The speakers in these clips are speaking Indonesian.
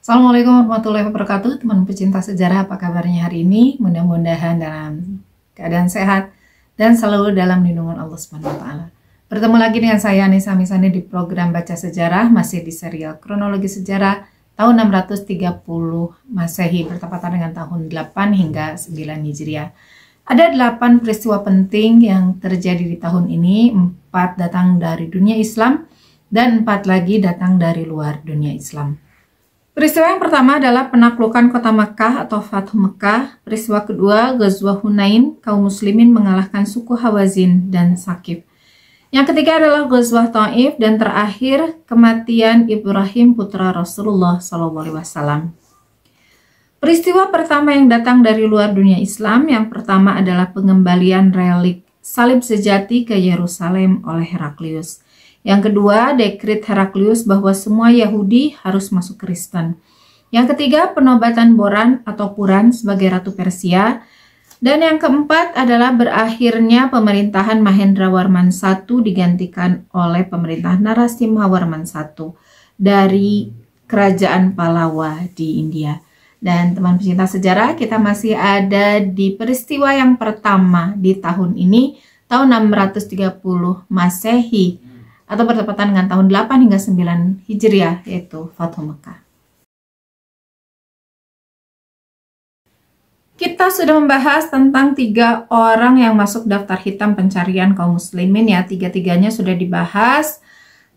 Assalamualaikum warahmatullahi wabarakatuh, teman pecinta sejarah, apa kabarnya hari ini? Mudah-mudahan dalam keadaan sehat dan selalu dalam lindungan Allah Subhanahu wa Ta'ala. Bertemu lagi dengan saya Anissa Misani di program Baca Sejarah, masih di serial Kronologi Sejarah tahun 630 Masehi bertepatan dengan tahun 8 hingga 9 Hijriah. Ada 8 peristiwa penting yang terjadi di tahun ini, 4 datang dari dunia Islam dan 4 lagi datang dari luar dunia Islam. Peristiwa yang pertama adalah penaklukan kota Makkah atau Fathu Makkah. Peristiwa kedua, Ghazwah Hunain, kaum muslimin mengalahkan suku Hawazin dan Saqif. Yang ketiga adalah Ghazwah Taif, dan terakhir kematian Ibrahim putra Rasulullah SAW. Peristiwa pertama yang datang dari luar dunia Islam, yang pertama adalah pengembalian relik salib sejati ke Yerusalem oleh Heraklius. Yang kedua, dekrit Heraklius bahwa semua Yahudi harus masuk Kristen. Yang ketiga, penobatan Boran atau Puran sebagai Ratu Persia. Dan yang keempat adalah berakhirnya pemerintahan Mahendrawarman I digantikan oleh pemerintahan Narasimhawarman I dari Kerajaan Pallava di India. Dan teman pecinta sejarah, kita masih ada di peristiwa yang pertama di tahun ini, tahun 630 Masehi, atau bertepatan dengan tahun 8 hingga 9 Hijriah, yaitu Fathu Makkah. Kita sudah membahas tentang 3 orang yang masuk daftar hitam pencarian kaum muslimin ya. Tiga-tiganya sudah dibahas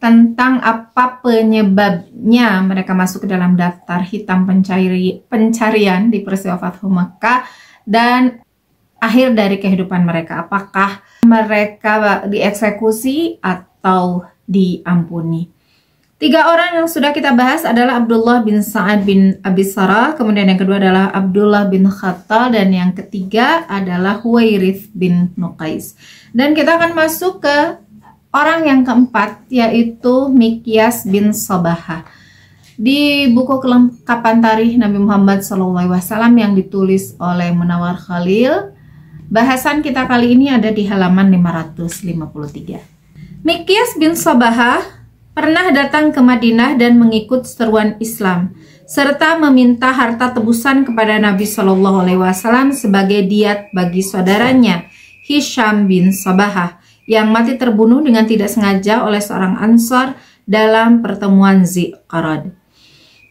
tentang apa penyebabnya mereka masuk ke dalam daftar hitam pencarian di peristiwa Fathu Makkah dan akhir dari kehidupan mereka. Apakah mereka dieksekusi atau diampuni. 3 orang yang sudah kita bahas adalah Abdullah bin Sa'ad bin Abi Sarah, kemudian yang kedua adalah Abdullah bin Khattal, dan yang ketiga adalah Huwairits bin Nuqais. Dan kita akan masuk ke orang yang keempat, yaitu Miqyas bin Sabahah. Di buku kelengkapan tarikh Nabi Muhammad SAW yang ditulis oleh Munawwar Khalil, bahasan kita kali ini ada di halaman 553. Miqyas bin Sabahah pernah datang ke Madinah dan mengikut seruan Islam, serta meminta harta tebusan kepada Nabi Shallallahu Alaihi Wasallam sebagai diat bagi saudaranya Hisham bin Sabahah yang mati terbunuh dengan tidak sengaja oleh seorang Ansor dalam pertemuan Ziqarad.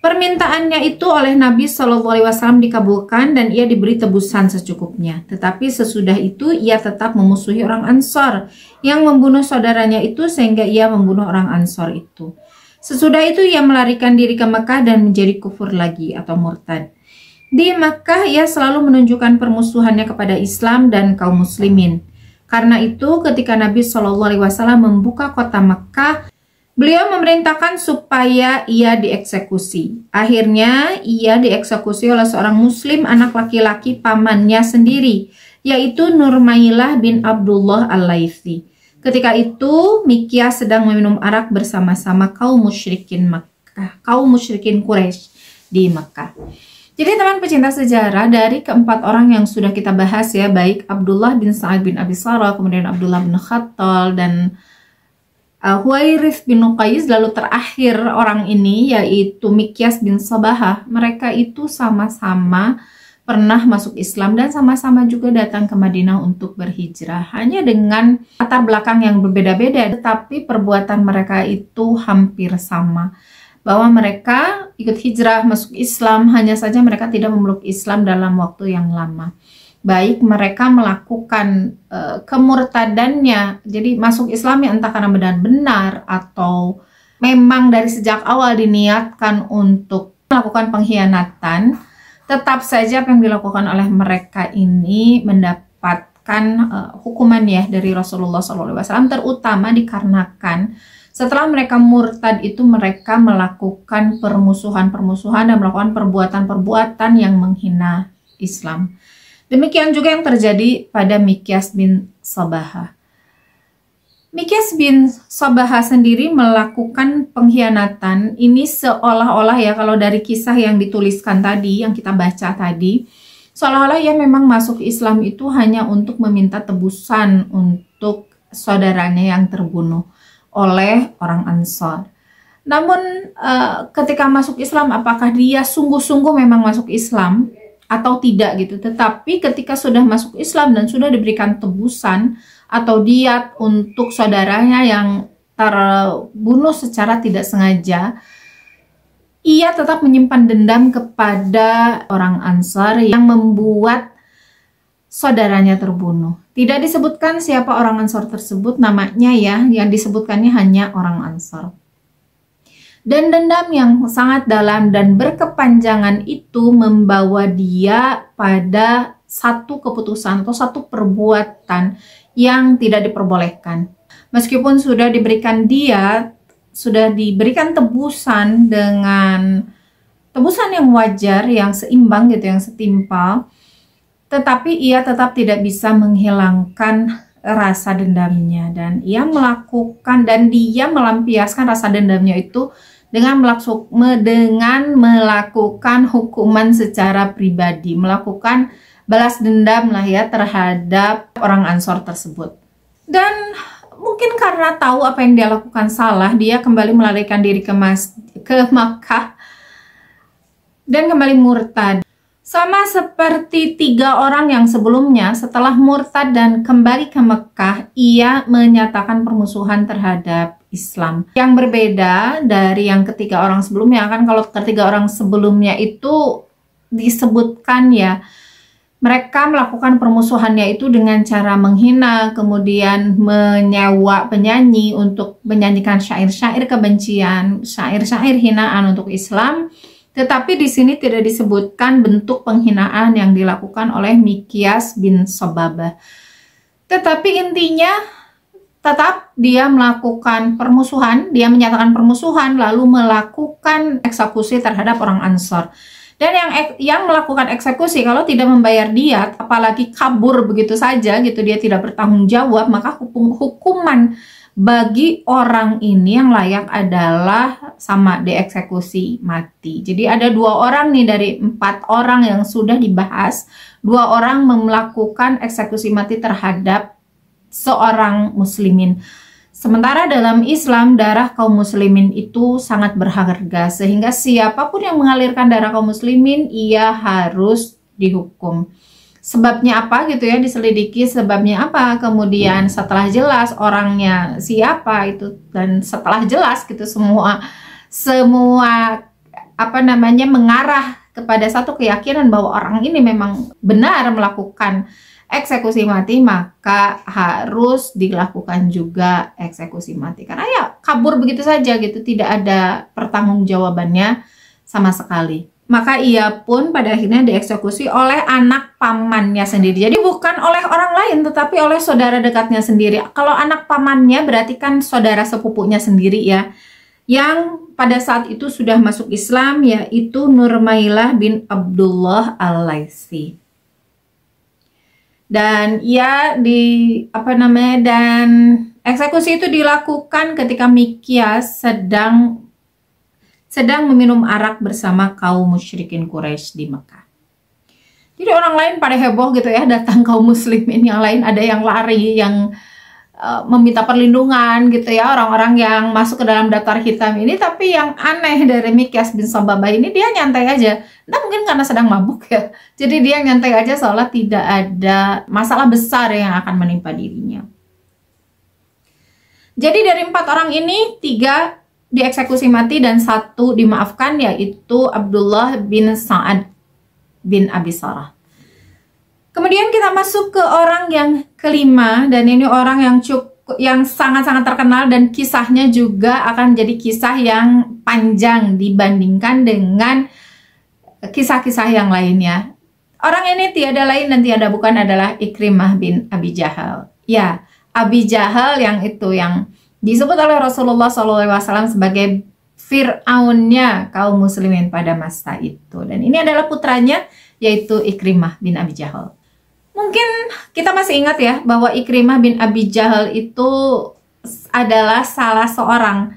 Permintaannya itu oleh Nabi SAW dikabulkan dan ia diberi tebusan secukupnya. Tetapi sesudah itu ia tetap memusuhi orang Ansor yang membunuh saudaranya itu sehingga ia membunuh orang Ansor itu. Sesudah itu ia melarikan diri ke Mekah dan menjadi kufur lagi atau murtad. Di Mekah ia selalu menunjukkan permusuhannya kepada Islam dan kaum muslimin. Karena itu ketika Nabi SAW membuka kota Mekah, beliau memerintahkan supaya ia dieksekusi. Akhirnya ia dieksekusi oleh seorang muslim anak laki-laki pamannya sendiri, yaitu Nurmailah bin Abdullah Al-Laythi. Ketika itu Miqyas sedang meminum arak bersama-sama kaum musyrikin Quraisy di Mekah. Jadi teman pecinta sejarah, dari keempat orang yang sudah kita bahas ya, baik Abdullah bin Sa'ad bin Abi Sarah, kemudian Abdullah bin Khattal, dan Huwairits bin Nuqais, lalu terakhir orang ini yaitu Miqyas bin Sabahah. Mereka itu sama-sama pernah masuk Islam dan sama-sama juga datang ke Madinah untuk berhijrah. Hanya dengan latar belakang yang berbeda-beda, tetapi perbuatan mereka itu hampir sama. Bahwa mereka ikut hijrah masuk Islam, hanya saja mereka tidak memeluk Islam dalam waktu yang lama. Baik mereka melakukan kemurtadannya, jadi masuk Islam ya entah karena benar-benar atau memang dari sejak awal diniatkan untuk melakukan pengkhianatan, tetap saja apa yang dilakukan oleh mereka ini mendapatkan hukuman ya dari Rasulullah SAW, terutama dikarenakan setelah mereka murtad itu mereka melakukan permusuhan-permusuhan dan melakukan perbuatan-perbuatan yang menghina Islam. Demikian juga yang terjadi pada Miqyas bin Sabahah. Miqyas bin Sabahah sendiri melakukan pengkhianatan ini seolah-olah ya, kalau dari kisah yang dituliskan tadi, yang kita baca tadi, seolah-olah ia memang masuk Islam itu hanya untuk meminta tebusan untuk saudaranya yang terbunuh oleh orang Ansor. Namun ketika masuk Islam, apakah dia sungguh-sungguh memang masuk Islam atau tidak gitu. Tetapi ketika sudah masuk Islam dan sudah diberikan tebusan atau diat untuk saudaranya yang terbunuh secara tidak sengaja, ia tetap menyimpan dendam kepada orang Ansar yang membuat saudaranya terbunuh. Tidak disebutkan siapa orang Ansar tersebut namanya ya, yang disebutkannya hanya orang Ansar. Dan dendam yang sangat dalam dan berkepanjangan itu membawa dia pada satu keputusan atau satu perbuatan yang tidak diperbolehkan. Meskipun sudah diberikan diat, sudah diberikan tebusan dengan tebusan yang wajar, yang seimbang gitu, yang setimpal, tetapi ia tetap tidak bisa menghilangkan rasa dendamnya, dan ia melakukan dan dia melampiaskan rasa dendamnya itu dengan melakukan hukuman secara pribadi, melakukan balas dendam lah ya terhadap orang Ansor tersebut. Dan mungkin karena tahu apa yang dia lakukan salah, dia kembali melarikan diri ke Makkah dan kembali murtad. Sama seperti 3 orang yang sebelumnya, setelah murtad dan kembali ke Mekah, ia menyatakan permusuhan terhadap Islam. Yang berbeda dari yang ketiga orang sebelumnya, kan kalau ketiga orang sebelumnya itu disebutkan ya, mereka melakukan permusuhannya itu dengan cara menghina, kemudian menyewa penyanyi untuk menyanyikan syair-syair kebencian, syair-syair hinaan untuk Islam. Tetapi di sini tidak disebutkan bentuk penghinaan yang dilakukan oleh Mikyas bin Sobabah. Tetapi intinya tetap dia melakukan permusuhan, dia menyatakan permusuhan lalu melakukan eksekusi terhadap orang Ansor. Dan yang melakukan eksekusi kalau tidak membayar diat, apalagi kabur begitu saja gitu, dia tidak bertanggung jawab, maka hukuman bagi orang ini yang layak adalah sama dieksekusi mati. Jadi ada 2 orang nih dari 4 orang yang sudah dibahas, 2 orang melakukan eksekusi mati terhadap seorang muslimin. Sementara dalam Islam, darah kaum muslimin itu sangat berharga, sehingga siapapun yang mengalirkan darah kaum muslimin, ia harus dihukum. Sebabnya apa gitu ya, diselidiki sebabnya apa, kemudian setelah jelas orangnya siapa itu, dan setelah jelas gitu semua apa namanya mengarah kepada satu keyakinan bahwa orang ini memang benar melakukan eksekusi mati, maka harus dilakukan juga eksekusi mati. Karena ya kabur begitu saja gitu, tidak ada pertanggungjawabannya sama sekali. Maka ia pun pada akhirnya dieksekusi oleh anak pamannya sendiri. Jadi bukan oleh orang lain, tetapi oleh saudara dekatnya sendiri. Kalau anak pamannya berarti kan saudara sepupunya sendiri ya, yang pada saat itu sudah masuk Islam, yaitu Nurmailah bin Abdullah Al-Laisi. Dan ia dan eksekusi itu dilakukan ketika Mikyas sedang meminum arak bersama kaum musyrikin Quraisy di Mekah. Jadi orang lain pada heboh gitu ya, datang kaum muslimin, yang lain ada yang lari, yang meminta perlindungan gitu ya, orang-orang yang masuk ke dalam daftar hitam ini. Tapi yang aneh dari Mikyas bin Sobabah ini, dia nyantai aja. Nah mungkin karena sedang mabuk ya, jadi dia nyantai aja seolah tidak ada masalah besar yang akan menimpa dirinya. Jadi dari 4 orang ini, 3 dieksekusi mati dan 1 dimaafkan, yaitu Abdullah bin Sa'ad bin Abi Sarah. Kemudian kita masuk ke orang yang kelima, dan ini orang yang sangat-sangat terkenal, dan kisahnya juga akan jadi kisah yang panjang dibandingkan dengan kisah-kisah yang lainnya. Orang ini tiada lain dan tiada bukan adalah Ikrimah bin Abi Jahal. Ya, Abi Jahal yang disebut oleh Rasulullah SAW sebagai Fir'aunnya kaum muslimin pada masa itu. Dan ini adalah putranya, yaitu Ikrimah bin Abi Jahal. Mungkin kita masih ingat ya, bahwa Ikrimah bin Abi Jahal itu adalah salah seorang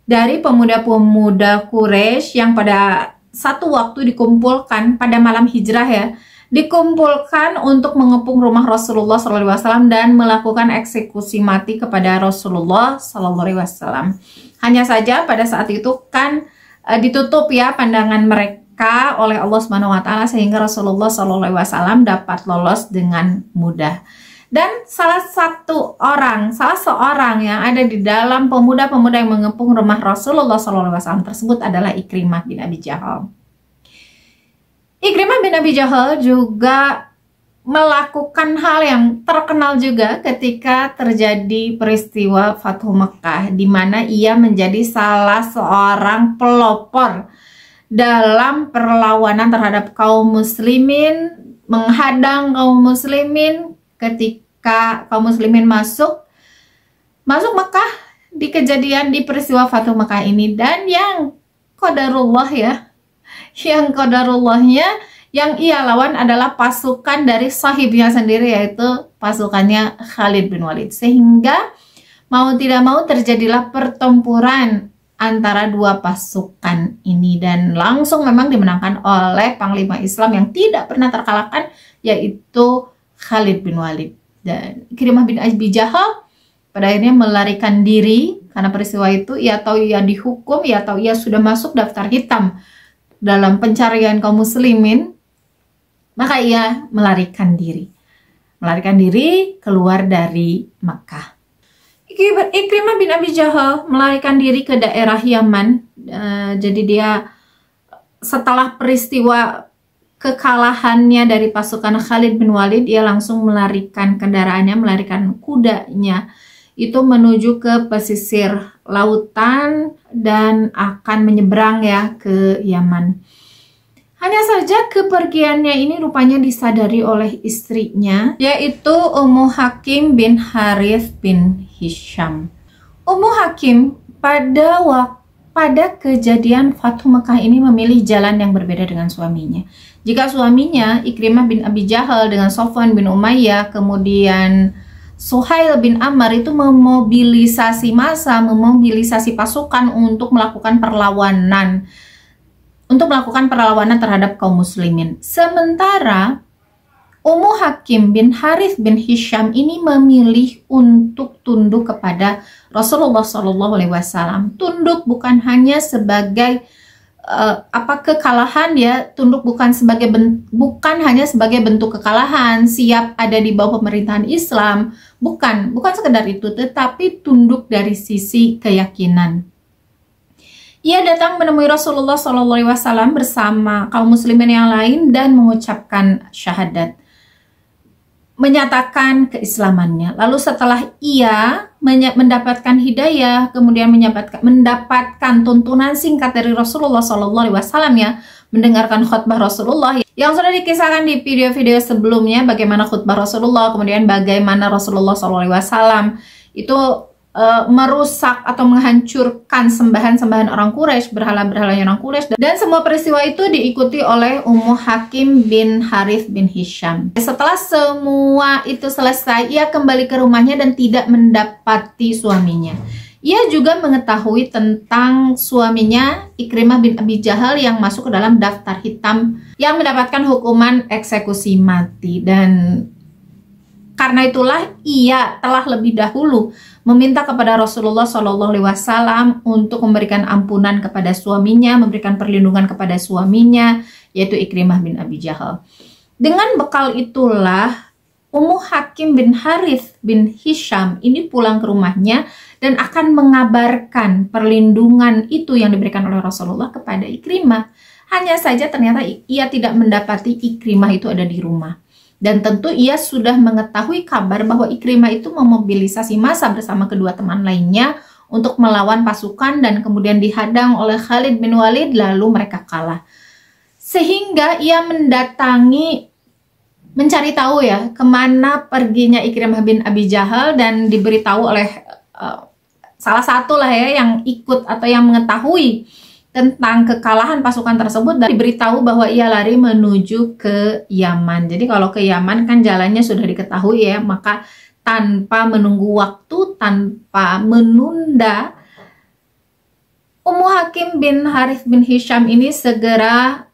dari pemuda-pemuda Quraisy yang pada satu waktu dikumpulkan pada malam hijrah ya, dikumpulkan untuk mengepung rumah Rasulullah SAW dan melakukan eksekusi mati kepada Rasulullah SAW. Hanya saja pada saat itu kan ditutup ya pandangan mereka oleh Allah Subhanahu wa taala sehingga Rasulullah SAW dapat lolos dengan mudah. Dan salah seorang yang ada di dalam pemuda-pemuda yang mengepung rumah Rasulullah SAW tersebut adalah Ikrimah bin Abi Jahal. Ikrimah bin Abi Jahal juga melakukan hal yang terkenal juga ketika terjadi peristiwa Fathu Mekah, di mana ia menjadi salah seorang pelopor dalam perlawanan terhadap kaum muslimin, menghadang kaum muslimin ketika kaum muslimin masuk Mekah di kejadian di peristiwa Fathu Mekah ini. Dan yang qadarullah ya, yang qadarullahnya yang ia lawan adalah pasukan dari sahibnya sendiri, yaitu pasukannya Khalid bin Walid. Sehingga mau tidak mau terjadilah pertempuran antara dua pasukan ini, dan langsung memang dimenangkan oleh panglima Islam yang tidak pernah terkalahkan, yaitu Khalid bin Walid. Dan Ikrimah bin Abi Jahal pada akhirnya melarikan diri karena peristiwa itu. Ia tahu ia dihukum, ia tahu ia sudah masuk daftar hitam dalam pencarian kaum muslimin, maka ia melarikan diri keluar dari Makkah. Ikrimah bin Abi Jahal melarikan diri ke daerah Yaman. Jadi dia setelah peristiwa kekalahannya dari pasukan Khalid bin Walid, ia langsung melarikan kendaraannya, melarikan kudanya itu menuju ke pesisir lautan dan akan menyeberang ya ke Yaman. Hanya saja kepergiannya ini rupanya disadari oleh istrinya, yaitu Ummu Hakim bin Harith bin Hisham. Ummu Hakim pada kejadian Fathu Mekah ini memilih jalan yang berbeda dengan suaminya. Jika suaminya Ikrimah bin Abi Jahal dengan Sofwan bin Umayyah, kemudian Suhail bin Ammar itu memobilisasi massa, memobilisasi pasukan untuk melakukan perlawanan terhadap kaum muslimin. Sementara Ummu Hakim bin Harith bin Hisham ini memilih untuk tunduk kepada Rasulullah SAW. Tunduk bukan hanya sebagai kekalahan ya, tunduk bukan hanya sebagai bentuk kekalahan, siap ada di bawah pemerintahan Islam, bukan sekedar itu, tetapi tunduk dari sisi keyakinan. Ia datang menemui Rasulullah SAW bersama kaum muslimin yang lain dan mengucapkan syahadat, menyatakan keislamannya. Lalu setelah ia mendapatkan hidayah, kemudian mendapatkan tuntunan singkat dari Rasulullah SAW ya, mendengarkan khutbah Rasulullah yang sudah dikisahkan di video-video sebelumnya, bagaimana khutbah Rasulullah, kemudian bagaimana Rasulullah SAW itu merusak atau menghancurkan sembahan-sembahan orang Quraisy, berhala-berhalanya orang Quraisy, dan semua peristiwa itu diikuti oleh Ummu Hakim bin Harith bin Hisham. Setelah semua itu selesai, ia kembali ke rumahnya dan tidak mendapati suaminya. Ia juga mengetahui tentang suaminya Ikrimah bin Abi Jahal yang masuk ke dalam daftar hitam yang mendapatkan hukuman eksekusi mati, dan karena itulah ia telah lebih dahulu meminta kepada Rasulullah SAW untuk memberikan ampunan kepada suaminya, memberikan perlindungan kepada suaminya, yaitu Ikrimah bin Abi Jahal. Dengan bekal itulah Ummu Hakim bin Harith bin Hisham ini pulang ke rumahnya dan akan mengabarkan perlindungan itu yang diberikan oleh Rasulullah kepada Ikrimah. Hanya saja ternyata ia tidak mendapati Ikrimah itu ada di rumah. Dan tentu ia sudah mengetahui kabar bahwa Ikrimah itu memobilisasi massa bersama kedua teman lainnya untuk melawan pasukan dan kemudian dihadang oleh Khalid bin Walid, lalu mereka kalah. Sehingga ia mencari tahu ya kemana perginya Ikrimah bin Abi Jahal, dan diberitahu oleh salah satu lah ya yang ikut atau yang mengetahui tentang kekalahan pasukan tersebut, dan diberitahu bahwa ia lari menuju ke Yaman. Jadi kalau ke Yaman kan jalannya sudah diketahui ya, maka tanpa menunggu waktu, tanpa menunda, Ummu Hakim bin Harith bin Hisham ini segera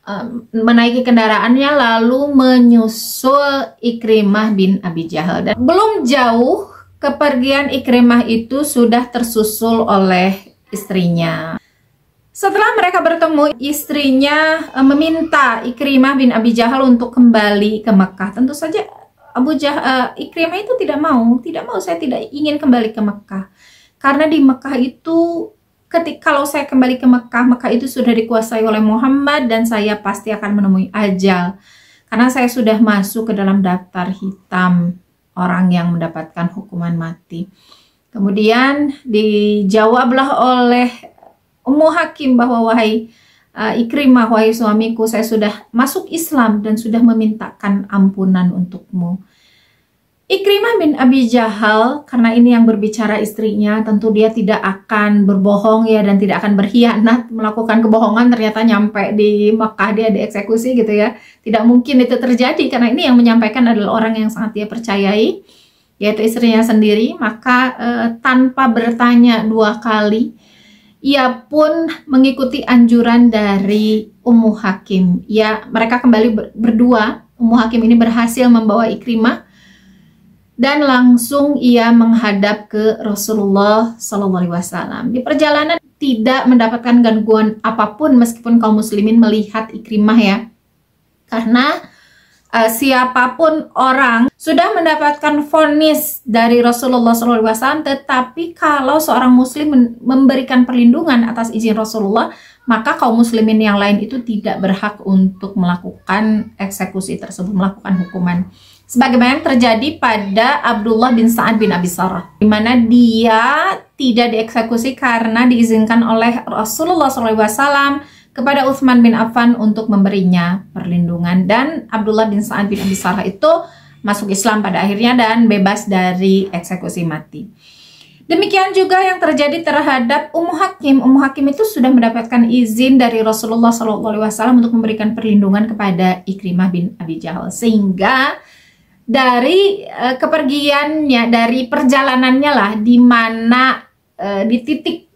menaiki kendaraannya lalu menyusul Ikrimah bin Abi Jahal. Dan belum jauh kepergian Ikrimah itu sudah tersusul oleh istrinya. Setelah mereka bertemu, istrinya meminta Ikrimah bin Abi Jahal untuk kembali ke Mekah. Tentu saja Ikrimah itu tidak mau, saya tidak ingin kembali ke Mekah. Karena di Mekah itu, kalau saya kembali ke Mekah, Mekah itu sudah dikuasai oleh Muhammad dan saya pasti akan menemui ajal. Karena saya sudah masuk ke dalam daftar hitam orang yang mendapatkan hukuman mati. Kemudian dijawablah oleh Ummu Hakim bahwa wahai Ikrimah, wahai suamiku, saya sudah masuk Islam dan sudah memintakan ampunan untukmu. Ikrimah bin Abi Jahal, karena ini yang berbicara istrinya, tentu dia tidak akan berbohong ya dan tidak akan berkhianat, melakukan kebohongan ternyata nyampe di Mekah dia dieksekusi gitu ya. Tidak mungkin itu terjadi karena ini yang menyampaikan adalah orang yang sangat dia percayai, yaitu istrinya sendiri. Maka tanpa bertanya dua kali, ia pun mengikuti anjuran dari Ummu Hakim. Ya, mereka kembali berdua. Ummu Hakim ini berhasil membawa Ikrimah dan langsung ia menghadap ke Rasulullah SAW. Di perjalanan tidak mendapatkan gangguan apapun meskipun kaum muslimin melihat Ikrimah ya. Karena siapapun orang sudah mendapatkan vonis dari Rasulullah SAW, tetapi kalau seorang muslim memberikan perlindungan atas izin Rasulullah, maka kaum muslimin yang lain itu tidak berhak untuk melakukan eksekusi tersebut, melakukan hukuman. Sebagaimana yang terjadi pada Abdullah bin Sa'ad bin Abi Sarrah, di mana dia tidak dieksekusi karena diizinkan oleh Rasulullah SAW kepada Utsman bin Affan untuk memberinya perlindungan, dan Abdullah bin Sa'ad bin Abi Sarrah itu masuk Islam pada akhirnya dan bebas dari eksekusi mati. Demikian juga yang terjadi terhadap Ummu Hakim. Ummu Hakim itu sudah mendapatkan izin dari Rasulullah SAW untuk memberikan perlindungan kepada Ikrimah bin Abi Jahal, sehingga dari kepergiannya, dari perjalanannya lah, di mana di titik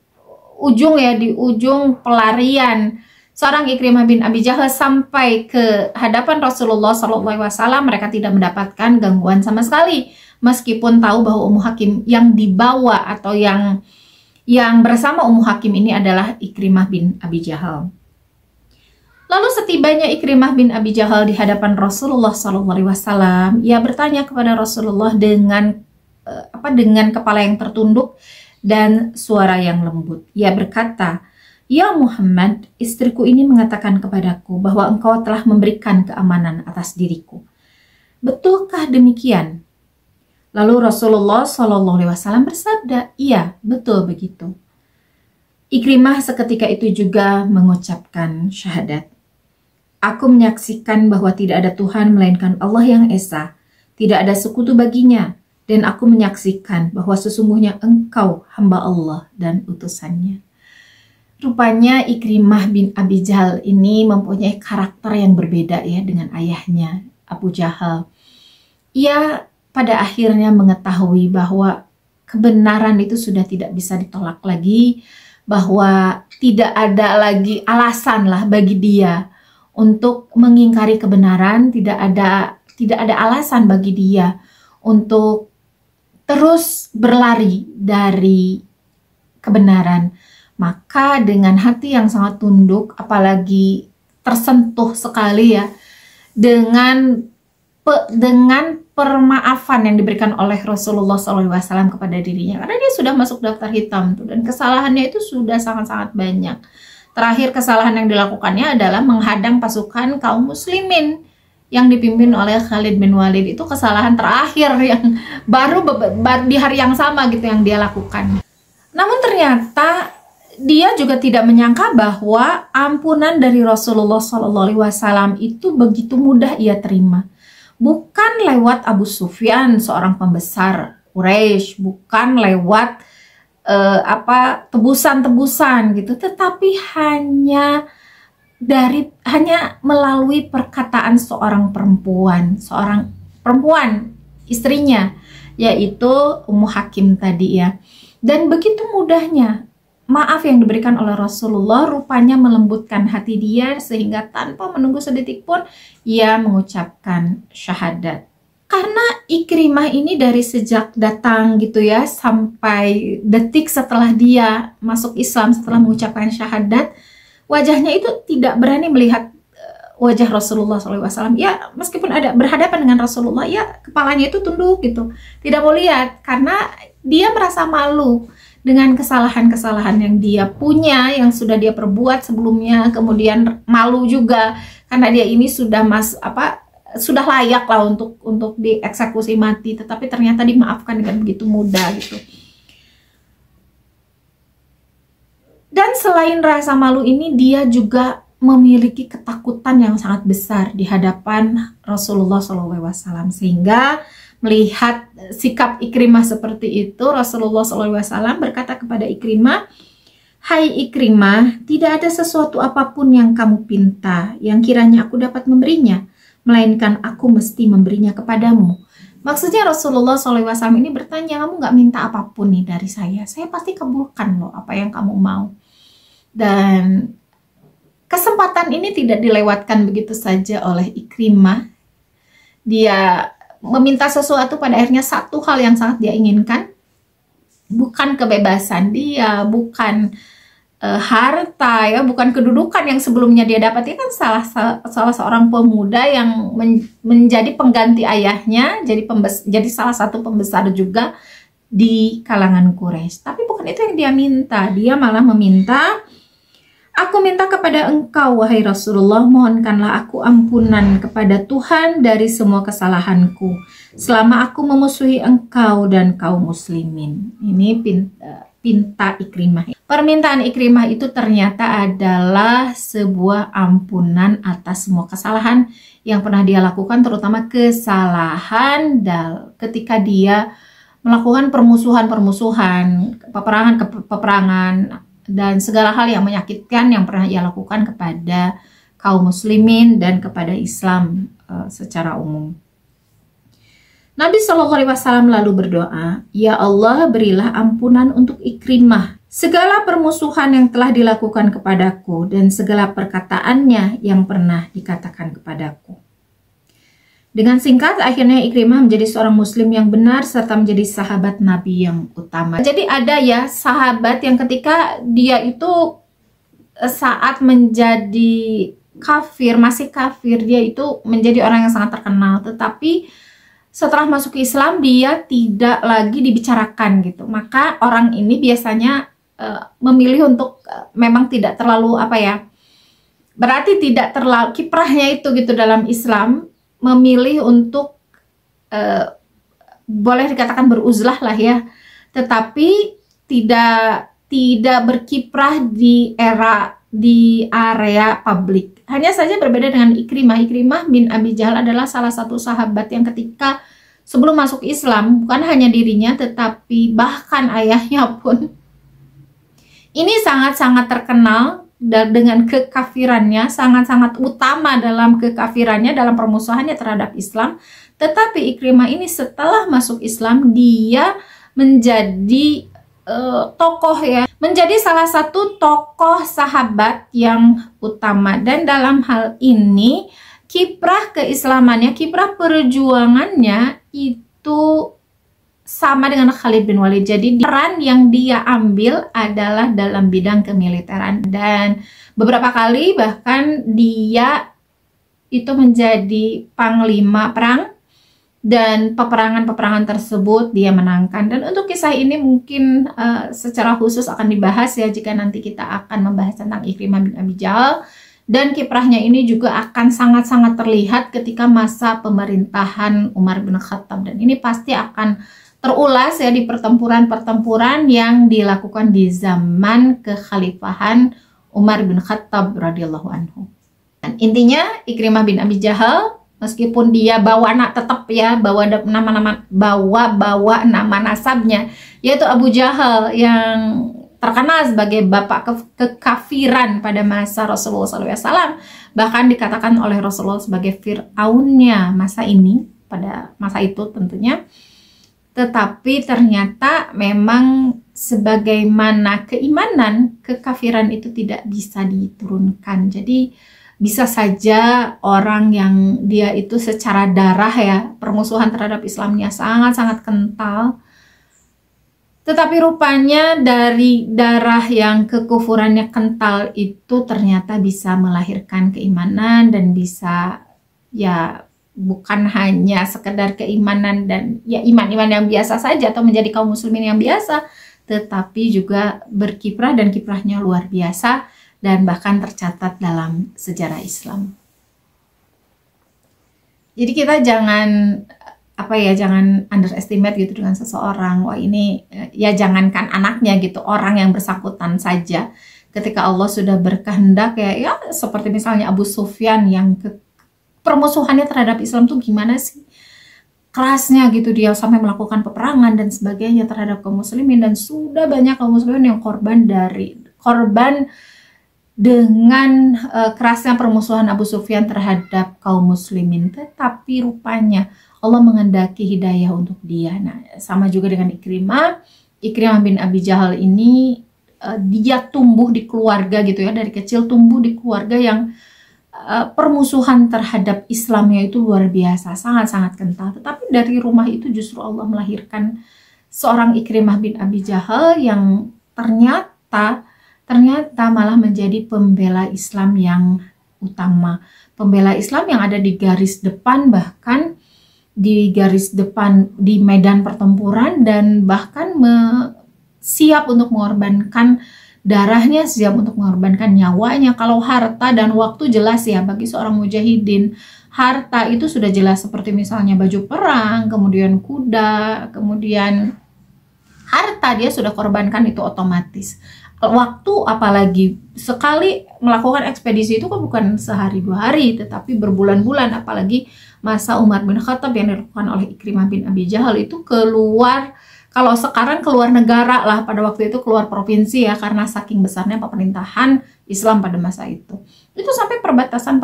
ujung ya, di ujung pelarian seorang Ikrimah bin Abi Jahal sampai ke hadapan Rasulullah SAW, mereka tidak mendapatkan gangguan sama sekali, meskipun tahu bahwa Ummu Hakim yang dibawa atau yang bersama Ummu Hakim ini adalah Ikrimah bin Abi Jahal. Lalu setibanya Ikrimah bin Abi Jahal di hadapan Rasulullah SAW, ia bertanya kepada Rasulullah dengan kepala yang tertunduk dan suara yang lembut. Ia berkata, "Ya Muhammad, istriku ini mengatakan kepadaku bahwa engkau telah memberikan keamanan atas diriku. Betulkah demikian?" Lalu Rasulullah SAW bersabda, "Iya, betul begitu." Ikrimah seketika itu juga mengucapkan syahadat. "Aku menyaksikan bahwa tidak ada Tuhan melainkan Allah yang Esa, tidak ada sekutu baginya, dan aku menyaksikan bahwa sesungguhnya engkau hamba Allah dan utusannya." Rupanya Ikrimah bin Abi Jahal ini mempunyai karakter yang berbeda ya dengan ayahnya Abu Jahal. Ia pada akhirnya mengetahui bahwa kebenaran itu sudah tidak bisa ditolak lagi, bahwa tidak ada lagi alasan lah bagi dia untuk mengingkari kebenaran, tidak ada alasan bagi dia untuk terus berlari dari kebenaran. Maka dengan hati yang sangat tunduk, apalagi tersentuh sekali ya dengan permaafan yang diberikan oleh Rasulullah SAW kepada dirinya, karena dia sudah masuk daftar hitam tuh, dan kesalahannya itu sudah sangat-sangat banyak. Terakhir kesalahan yang dilakukannya adalah menghadang pasukan kaum muslimin yang dipimpin oleh Khalid bin Walid. Itu kesalahan terakhir yang baru di hari yang sama gitu yang dia lakukan. Namun ternyata dia juga tidak menyangka bahwa ampunan dari Rasulullah SAW itu begitu mudah ia terima. Bukan lewat Abu Sufyan, seorang pembesar Quraisy, bukan lewat tebusan-tebusan gitu, tetapi hanya melalui perkataan seorang perempuan istrinya, yaitu Ummu Hakim tadi ya. Dan begitu mudahnya maaf yang diberikan oleh Rasulullah rupanya melembutkan hati dia, sehingga tanpa menunggu sedetik pun ia mengucapkan syahadat. Karena Ikrimah ini dari sejak datang gitu ya, sampai detik setelah dia masuk Islam, setelah mengucapkan syahadat, wajahnya itu tidak berani melihat wajah Rasulullah SAW. Ya, meskipun ada berhadapan dengan Rasulullah, ya kepalanya itu tunduk gitu, tidak mau lihat, karena dia merasa malu dengan kesalahan-kesalahan yang dia punya, yang sudah dia perbuat sebelumnya. Kemudian malu juga karena dia ini sudah sudah layak lah untuk dieksekusi mati, tetapi ternyata dimaafkan dengan begitu mudah gitu. Dan selain rasa malu ini, dia juga memiliki ketakutan yang sangat besar di hadapan Rasulullah SAW, sehingga melihat sikap Ikrimah seperti itu, Rasulullah SAW berkata kepada Ikrimah, "Hai Ikrimah, tidak ada sesuatu apapun yang kamu pinta yang kiranya aku dapat memberinya, melainkan aku mesti memberinya kepadamu." Maksudnya Rasulullah SAW ini bertanya, kamu nggak minta apapun nih dari saya pasti kabulkan loh apa yang kamu mau. Dan kesempatan ini tidak dilewatkan begitu saja oleh Ikrimah. Dia meminta sesuatu, pada akhirnya satu hal yang sangat dia inginkan, bukan kebebasan dia, bukan harta ya, bukan kedudukan yang sebelumnya dia dapat. Dia kan salah seorang pemuda yang menjadi pengganti ayahnya, jadi salah satu pembesar juga di kalangan Quraisy. Tapi bukan itu yang dia minta. Dia malah meminta, "Aku minta kepada engkau, wahai Rasulullah, mohonkanlah aku ampunan kepada Tuhan dari semua kesalahanku selama aku memusuhi engkau dan kaum muslimin." Ini pinta Ikrimah. Permintaan Ikrimah itu ternyata adalah sebuah ampunan atas semua kesalahan yang pernah dia lakukan, terutama kesalahan ketika dia melakukan permusuhan, peperangan, dan segala hal yang menyakitkan yang pernah ia lakukan kepada kaum muslimin dan kepada Islam secara umum. Nabi SAW lalu berdoa, "Ya Allah, berilah ampunan untuk Ikrimah segala permusuhan yang telah dilakukan kepadaku dan segala perkataannya yang pernah dikatakan kepadaku." Dengan singkat, akhirnya Ikrimah menjadi seorang muslim yang benar serta menjadi sahabat Nabi yang utama. Jadi ada ya sahabat yang ketika dia itu saat menjadi kafir, masih kafir, dia itu menjadi orang yang sangat terkenal, tetapi setelah masuk Islam dia tidak lagi dibicarakan gitu. Maka orang ini biasanya memilih untuk memang tidak terlalu berarti tidak terlalu kiprahnya itu gitu dalam Islam, memilih untuk boleh dikatakan beruzlah lah ya, tetapi tidak berkiprah di area publik. Hanya saja berbeda dengan Ikrimah. Ikrimah bin Abi Jahal adalah salah satu sahabat yang ketika sebelum masuk Islam, bukan hanya dirinya tetapi bahkan ayahnya pun ini sangat-sangat terkenal dengan kekafirannya, sangat-sangat utama dalam kekafirannya, dalam permusuhannya terhadap Islam. Tetapi Ikrimah ini setelah masuk Islam, dia menjadi tokoh ya, menjadi salah satu tokoh sahabat yang utama. Dan dalam hal ini kiprah keislamannya, kiprah perjuangannya itu sama dengan Khalid bin Walid. Jadi peran yang dia ambil adalah dalam bidang kemiliteran, dan beberapa kali bahkan dia itu menjadi panglima perang, dan peperangan-peperangan tersebut dia menangkan. Dan untuk kisah ini mungkin secara khusus akan dibahas ya jika nanti kita akan membahas tentang Ikrimah bin Abi Jahal. Dan kiprahnya ini juga akan sangat-sangat terlihat ketika masa pemerintahan Umar bin Khattab. Dan ini pasti akan terulas ya di pertempuran-pertempuran yang dilakukan di zaman kekhalifahan Umar bin Khattab radhiyallahu anhu. Dan intinya Ikrimah bin Abi Jahal, meskipun dia bawa anak tetap ya, bawa nama nasabnya, yaitu Abu Jahal yang terkenal sebagai bapak kekafiran pada masa Rasulullah SAW. Bahkan dikatakan oleh Rasulullah sebagai Fir'aunnya masa ini, pada masa itu tentunya. Tetapi ternyata memang sebagaimana keimanan, kekafiran itu tidak bisa diturunkan. Jadi bisa saja orang yang dia itu secara darah ya, permusuhan terhadap Islamnya sangat-sangat kental, tetapi rupanya dari darah yang kekufurannya kental itu ternyata bisa melahirkan keimanan dan bisa ya bukan hanya sekedar keimanan dan ya iman-iman yang biasa saja atau menjadi kaum muslimin yang biasa, tetapi juga berkiprah dan kiprahnya luar biasa dan bahkan tercatat dalam sejarah Islam. Jadi kita jangan jangan underestimate gitu dengan seseorang. Wah ini ya jangankan anaknya gitu, orang yang bersangkutan saja ketika Allah sudah berkehendak ya seperti misalnya Abu Sufyan yang permusuhannya terhadap Islam tuh gimana sih kerasnya gitu, dia sampai melakukan peperangan dan sebagainya terhadap kaum muslimin, dan sudah banyak kaum muslimin yang korban dengan kerasnya permusuhan Abu Sufyan terhadap kaum muslimin. Tetapi rupanya Allah mengendaki hidayah untuk dia. Nah, sama juga dengan Ikrimah bin Abi Jahal ini, dia tumbuh di keluarga gitu ya, dari kecil tumbuh di keluarga yang permusuhan terhadap Islamnya itu luar biasa, sangat-sangat kental. Tetapi dari rumah itu justru Allah melahirkan seorang Ikrimah bin Abi Jahal yang ternyata malah menjadi pembela Islam yang utama, pembela Islam yang ada di garis depan, bahkan di garis depan di medan pertempuran, dan bahkan siap untuk mengorbankan darahnya, siap untuk mengorbankan nyawanya. Kalau harta dan waktu jelas ya, bagi seorang mujahidin harta itu sudah jelas, seperti misalnya baju perang, kemudian kuda, kemudian harta dia sudah korbankan, itu otomatis. Waktu apalagi, sekali melakukan ekspedisi itu kan bukan sehari dua hari, tetapi berbulan-bulan, apalagi masa Umar bin Khattab yang dilakukan oleh Ikrimah bin Abi Jahal itu keluar, kalau sekarang keluar negara lah, pada waktu itu keluar provinsi ya, karena saking besarnya pemerintahan Islam pada masa itu sampai perbatasan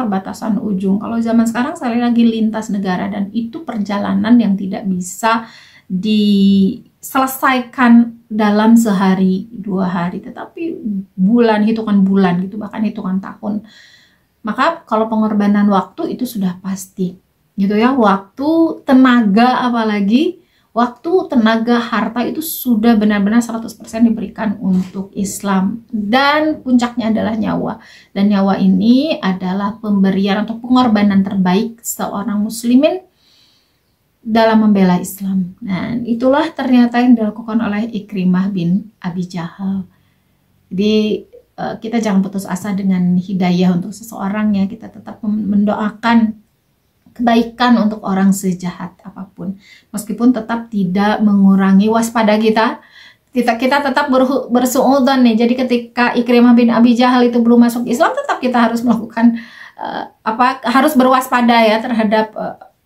ujung. Kalau zaman sekarang sekali lagi lintas negara, dan itu perjalanan yang tidak bisa diselesaikan dalam sehari dua hari, tetapi hitungan bulan gitu, bahkan hitungan tahun. Maka kalau pengorbanan waktu itu sudah pasti gitu ya, waktu, tenaga, apalagi waktu, tenaga, harta itu sudah benar-benar 100% diberikan untuk Islam, dan puncaknya adalah nyawa. Dan nyawa ini adalah pemberian atau pengorbanan terbaik seorang muslimin dalam membela Islam. Nah, itulah ternyata yang dilakukan oleh Ikrimah bin Abi Jahal. Jadi kita jangan putus asa dengan hidayah untuk seseorang ya, kita tetap mendoakan kebaikan untuk orang sejahat apapun, meskipun tetap tidak mengurangi waspada kita tetap bersuudzon nih. Jadi ketika Ikrimah bin Abi Jahal itu belum masuk Islam, tetap kita harus melakukan harus berwaspada ya terhadap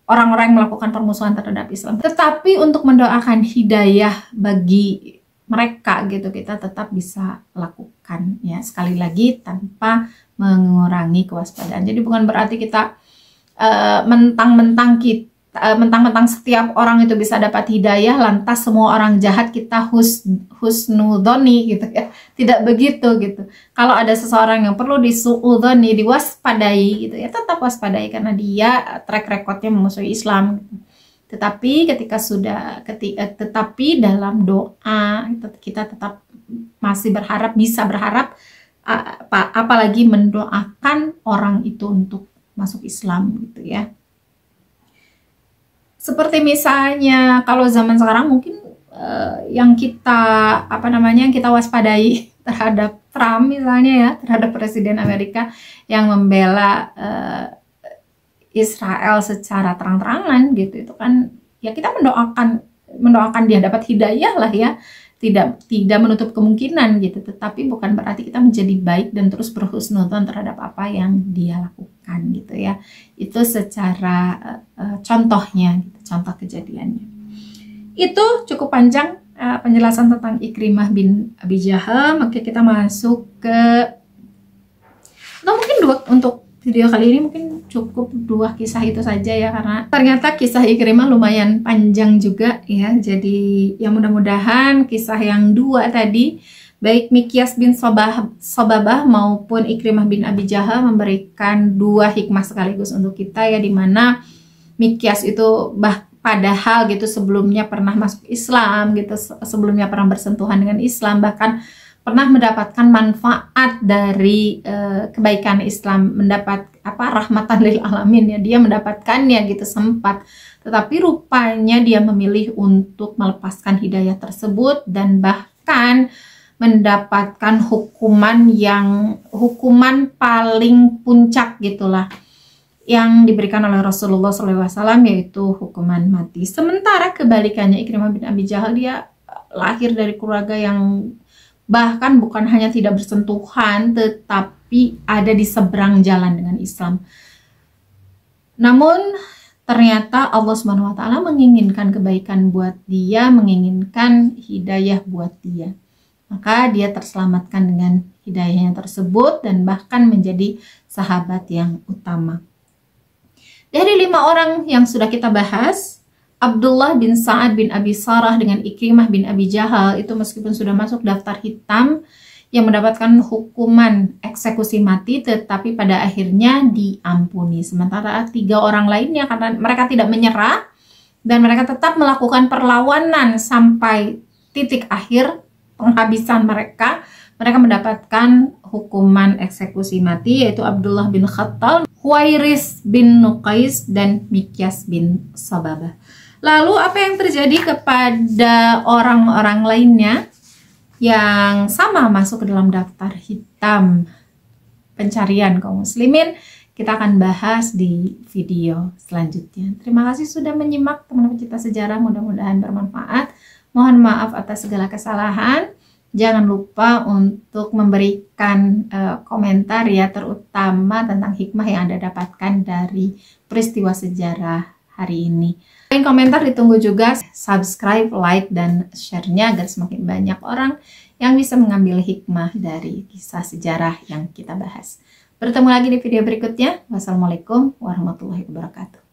orang-orang yang melakukan permusuhan terhadap Islam. Tetapi untuk mendoakan hidayah bagi mereka gitu, kita tetap bisa lakukan ya, sekali lagi tanpa mengurangi kewaspadaan. Jadi bukan berarti kita mentang-mentang setiap orang itu bisa dapat hidayah, lantas semua orang jahat kita husnudoni gitu ya. Tidak begitu gitu. Kalau ada seseorang yang perlu disuudoni, diwaspadai gitu ya, tetap waspadai karena dia track recordnya memusuhi Islam. Tetapi tetapi dalam doa kita tetap masih bisa berharap, apalagi mendoakan orang itu untuk masuk Islam gitu ya. Seperti misalnya kalau zaman sekarang mungkin yang kita waspadai terhadap Trump misalnya ya, terhadap Presiden Amerika yang membela Israel secara terang-terangan gitu, itu kan ya kita mendoakan dia dapat hidayah lah ya, tidak menutup kemungkinan gitu, tetapi bukan berarti kita menjadi baik dan terus berhusnudzon terhadap apa yang dia lakukan gitu ya. Itu secara contohnya gitu, contoh kejadiannya. Itu cukup panjang penjelasan tentang Ikrimah bin Abi Jahal. Maka kita masuk ke, atau mungkin untuk video kali ini mungkin cukup 2 kisah itu saja ya, karena ternyata kisah Ikrimah lumayan panjang juga ya. Jadi ya mudah-mudahan kisah yang 2 tadi Baik Mikyas bin Sobabah maupun Ikrimah bin Abi Jahal memberikan dua hikmah sekaligus untuk kita ya, dimana Mikyas itu padahal gitu sebelumnya pernah masuk Islam gitu, sebelumnya pernah bersentuhan dengan Islam, bahkan pernah mendapatkan manfaat dari kebaikan Islam, mendapat rahmatan lil alamin ya, dia mendapatkannya gitu sempat, tetapi rupanya dia memilih untuk melepaskan hidayah tersebut dan bahkan mendapatkan hukuman paling puncak gitulah yang diberikan oleh Rasulullah SAW, yaitu hukuman mati. Sementara kebalikannya Ikrimah bin Abi Jahal, dia lahir dari keluarga yang bahkan bukan hanya tidak bersentuhan, tetapi ada di seberang jalan dengan Islam. Namun ternyata Allah Subhanahu wa Ta'ala menginginkan kebaikan buat dia, menginginkan hidayah buat dia. Maka dia terselamatkan dengan hidayahnya tersebut dan bahkan menjadi sahabat yang utama. Dari 5 orang yang sudah kita bahas, Abdullah bin Sa'ad bin Abi Sarah dengan Ikrimah bin Abi Jahal itu meskipun sudah masuk daftar hitam yang mendapatkan hukuman eksekusi mati, tetapi pada akhirnya diampuni. Sementara 3 orang lainnya karena mereka tidak menyerah dan mereka tetap melakukan perlawanan sampai titik akhir penghabisan mereka mendapatkan hukuman eksekusi mati, yaitu Abdullah bin Khattal, Huwairis bin Nuqais, dan Mikyas bin Sobabah. Lalu apa yang terjadi kepada orang-orang lainnya yang sama masuk ke dalam daftar hitam pencarian kaum muslimin? Kita akan bahas di video selanjutnya. Terima kasih sudah menyimak teman-teman pecinta sejarah, mudah-mudahan bermanfaat. Mohon maaf atas segala kesalahan. Jangan lupa untuk memberikan komentar ya, terutama tentang hikmah yang Anda dapatkan dari peristiwa sejarah hari ini. Komentar ditunggu juga, subscribe, like, dan share-nya agar semakin banyak orang yang bisa mengambil hikmah dari kisah sejarah yang kita bahas. Bertemu lagi di video berikutnya. Wassalamualaikum warahmatullahi wabarakatuh.